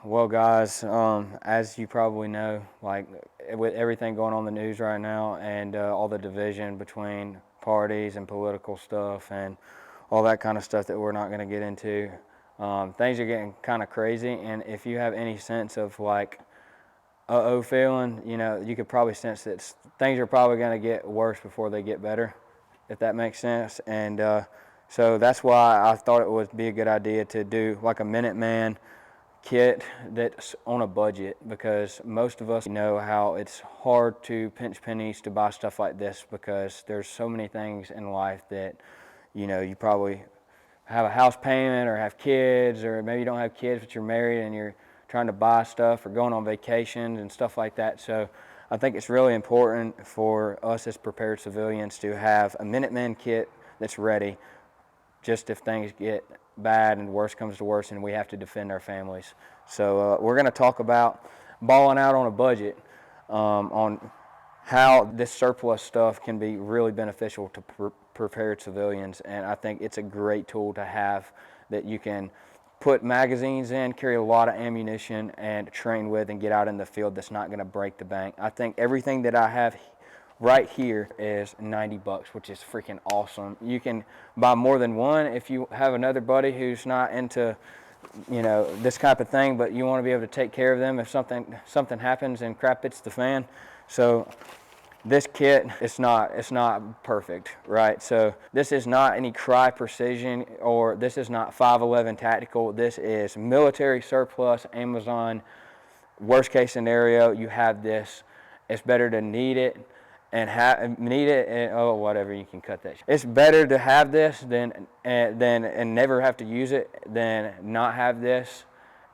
Well, guys, as you probably know, like with everything going on in the news right now and all the division between parties and political stuff and all that kind of stuff that we're not going to get into, things are getting kind of crazy. And if you have any sense of like uh-oh feeling, you could probably sense that things are probably going to get worse before they get better, if that makes sense. And so that's why I thought it would be a good idea to do like a Minuteman kit that's on a budget, because most of us know how it's hard to pinch pennies to buy stuff like this, because there's so many things in life that you probably have a house payment or have kids, or maybe you don't have kids but you're married and you're trying to buy stuff or going on vacations and stuff like that. So I think it's really important for us as prepared civilians to have a Minuteman kit that's ready, just if things get bad and worse comes to worse and we have to defend our families. So we're going to talk about balling out on a budget, on how this surplus stuff can be really beneficial to prepared civilians. And I think it's a great tool to have that you can put magazines in, carry a lot of ammunition, and train with and get out in the field that's not going to break the bank. I think everything that I have right here is $90, which is freaking awesome. You can buy more than one if you have another buddy who's not into this type of thing, but you want to be able to take care of them if something happens and crap hits the fan. So this kit, it's not perfect, right? So this is not any Cry Precision, or this is not 511 Tactical. This is military surplus, Amazon. Worst case scenario, you have this. It's better to need it and oh, whatever, you can cut that. It's better to have this than and never have to use it than not have this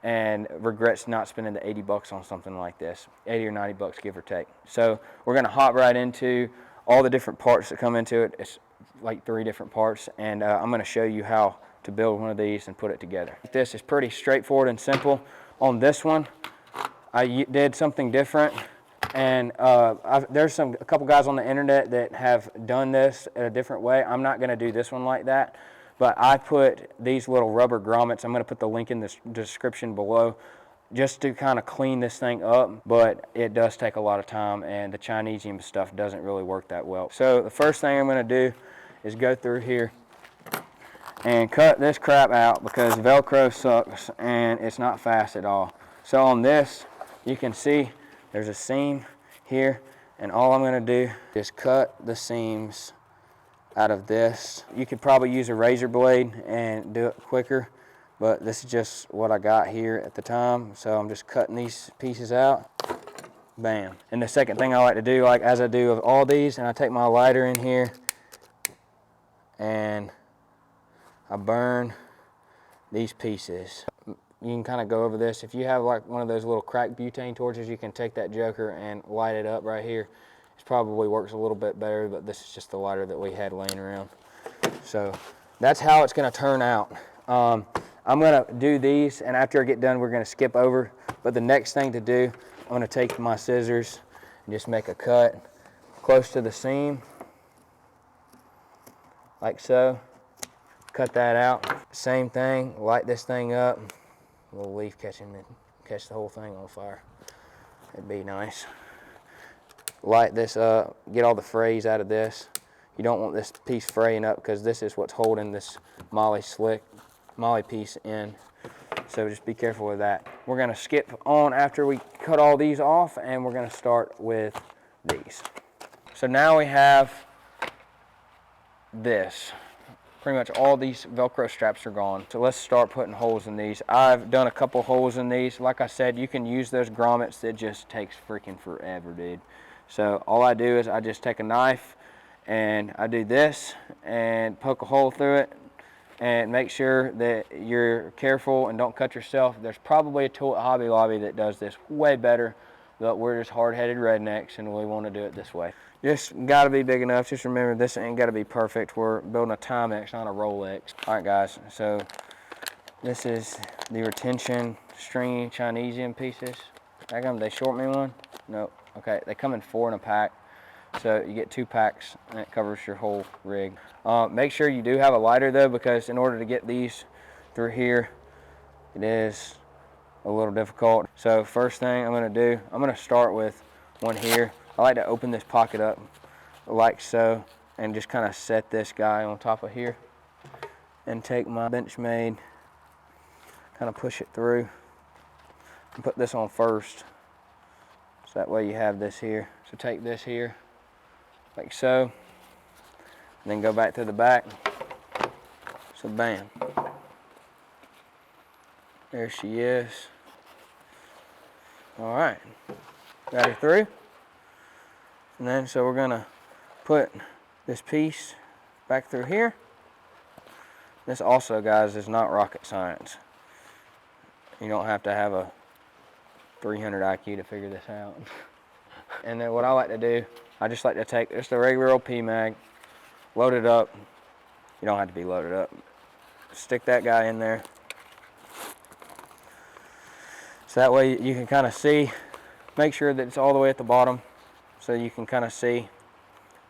and regrets not spending the $80 on something like this, 80 or 90 bucks, give or take. So we're gonna hop right into all the different parts that come into it. It's like 3 different parts, and I'm gonna show you how to build one of these and put it together. This is pretty straightforward and simple. On this one, I did something different. And there's a couple guys on the internet that have done this in a different way. I'm not going to do this one like that, but I put these little rubber grommets. I'm going to put the link in the description below, just to kind of clean this thing up, but it does take a lot of time, and the Chinesium stuff doesn't really work that well. So the first thing I'm going to do is go through here and cut this crap out, because Velcro sucks and it's not fast at all. So on this, you can see there's a seam here, and all I'm going to do is cut the seams out of this. You could probably use a razor blade and do it quicker, but this is just what I got here at the time. So I'm just cutting these pieces out. Bam. And the second thing I like to do, like as I do of all these, and I take my lighter in here and I burn these pieces. You can kind of go over this. If you have like one of those little cracked butane torches, you can take that joker and light it up right here. It probably works a little bit better, but this is just the lighter that we had laying around. So that's how it's going to turn out. I'm going to do these, and after I get done, we're going to skip over. But the next thing to do, I'm going to take my scissors and just make a cut close to the seam, like so. Cut that out. Same thing, light this thing up. A little leaf catch the whole thing on fire. It'd be nice. Light this up, get all the frays out of this. You don't want this piece fraying up, because this is what's holding this moly piece in. So just be careful with that. We're gonna skip on after we cut all these off, and we're gonna start with these. So now we have this. Pretty much all these Velcro straps are gone. So let's start putting holes in these. I've done a couple holes in these. Like I said, you can use those grommets. It just takes freaking forever, dude. So all I do is I just take a knife and I do this and poke a hole through it, and make sure that you're careful and don't cut yourself. There's probably a tool at Hobby Lobby that does this way better, but we're just hard-headed rednecks and we want to do it this way. Just got to be big enough. Just remember, this ain't got to be perfect. We're building a Timex, not a Rolex. All right, guys, so this is the retention stringy Chinesium pieces. How come they short me one? No. Okay, they come in 4 in a pack. So you get 2 packs, and it covers your whole rig. Make sure you do have a lighter, though, because in order to get these through here, it is a little difficult. So first thing I'm gonna do, I'm gonna start with one here. I like to open this pocket up like so and just kind of set this guy on top of here and take my Benchmade, kind of push it through and put this on first. So that way you have this here. So take this here like so, and then go back to the back. So bam. There she is. All right, got her through. And then so we're gonna put this piece back through here. This also, guys, is not rocket science. You don't have to have a 300 IQ to figure this out. And then what I like to do, I just like to take just a regular old P-mag, load it up. You don't have to be loaded up. Stick that guy in there. So that way you can kind of see, make sure that it's all the way at the bottom so you can kind of see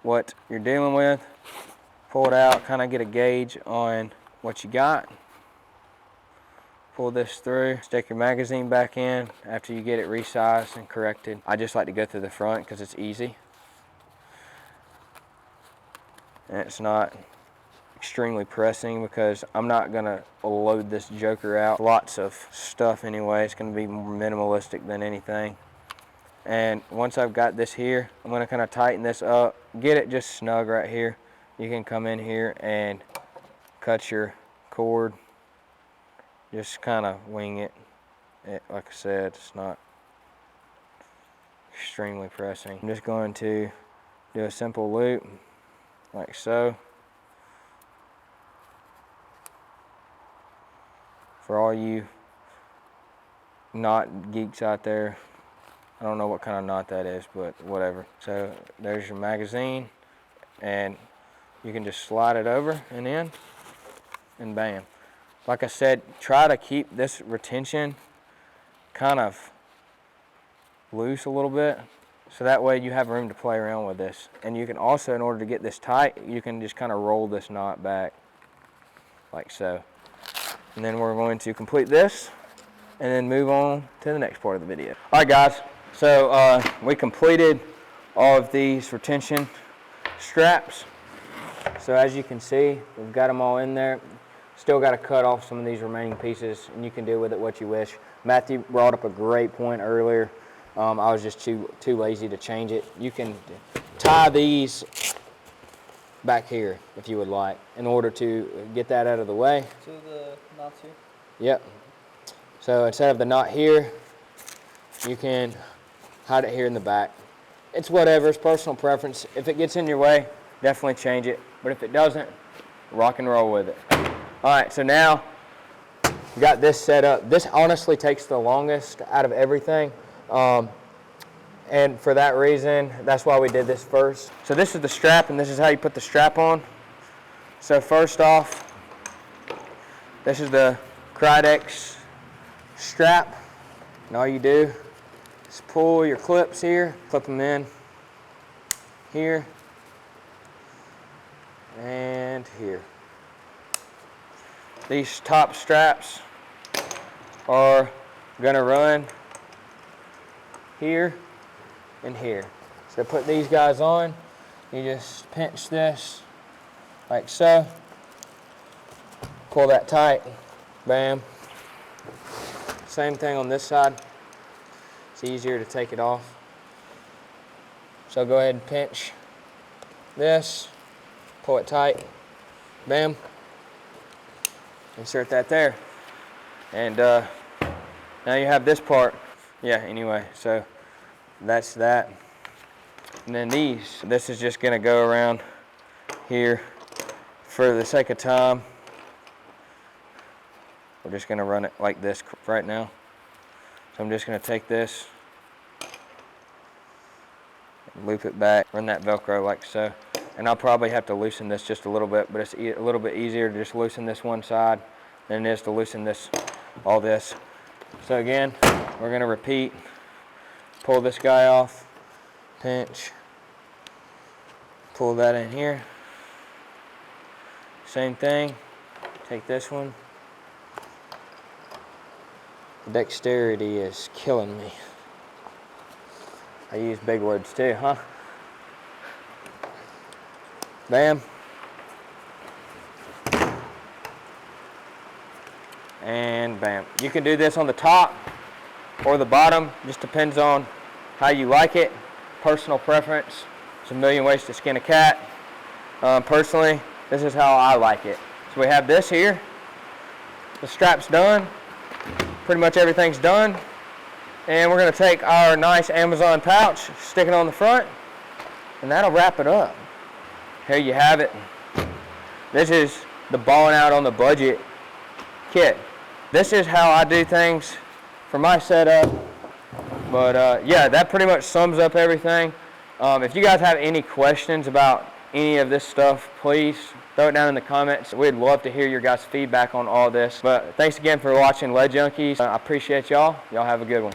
what you're dealing with. Pull it out, kind of get a gauge on what you got. Pull this through, stick your magazine back in after you get it resized and corrected. I just like to go through the front because it's easy. And it's not extremely pressing because I'm not gonna load this joker out. Lots of stuff anyway. It's gonna be more minimalistic than anything. And once I've got this here, I'm gonna kind of tighten this up, get it just snug right here. You can come in here and cut your cord. Just kind of wing it. Like I said, it's not extremely pressing. I'm just going to do a simple loop like so. For all you knot geeks out there, I don't know what kind of knot that is, but whatever. So there's your magazine, and you can just slide it over and in, and bam. Like I said, try to keep this retention kind of loose a little bit, so that way you have room to play around with this. And you can also, in order to get this tight, you can just kind of roll this knot back like so. And then we're going to complete this and then move on to the next part of the video. All right, guys, so we completed all of these retention straps. So as you can see, we've got them all in there. Still got to cut off some of these remaining pieces, and you can do with it what you wish. Matthew brought up a great point earlier. I was just too lazy to change it. You can tie these back here if you would like, in order to get that out of the way. To the knots here? Yep. So instead of the knot here, you can hide it here in the back. It's whatever, it's personal preference. If it gets in your way, definitely change it. But if it doesn't, rock and roll with it. All right, so now we got this set up. This honestly takes the longest out of everything. And for that reason, that's why we did this first. So this is the strap, and this is how you put the strap on. So first off, this is the Krydex strap. And all you do is pull your clips here, clip them in here and here. These top straps are gonna run here and here. So put these guys on, you just pinch this like so, pull that tight, bam. Same thing on this side. It's easier to take it off. So go ahead and pinch this, pull it tight, bam. Insert that there. And now you have this part. Yeah, anyway, so that's that. And then this is just gonna go around here. For the sake of time, we're just gonna run it like this right now. So I'm just gonna take this, loop it back, run that Velcro like so. And I'll probably have to loosen this just a little bit, but it's a little bit easier to just loosen this one side than it is to loosen this, all this. So again, we're gonna repeat. Pull this guy off, pinch, pull that in here. Same thing, take this one, Dexterity is killing me. I use big words too, huh? Bam. And bam. You can do this on the top or the bottom, just depends on how you like it. Personal preference. There's a million ways to skin a cat. Personally, this is how I like it. So we have this here. The strap's done. Pretty much everything's done. And we're gonna take our nice Amazon pouch, stick it on the front, and that'll wrap it up. Here you have it. This is the balling out on the budget kit. This is how I do things for my setup. But yeah, that pretty much sums up everything. If you guys have any questions about any of this stuff, please throw it down in the comments. We'd love to hear your guys' feedback on all this. But thanks again for watching Lead Junkies. I appreciate y'all. Y'all have a good one.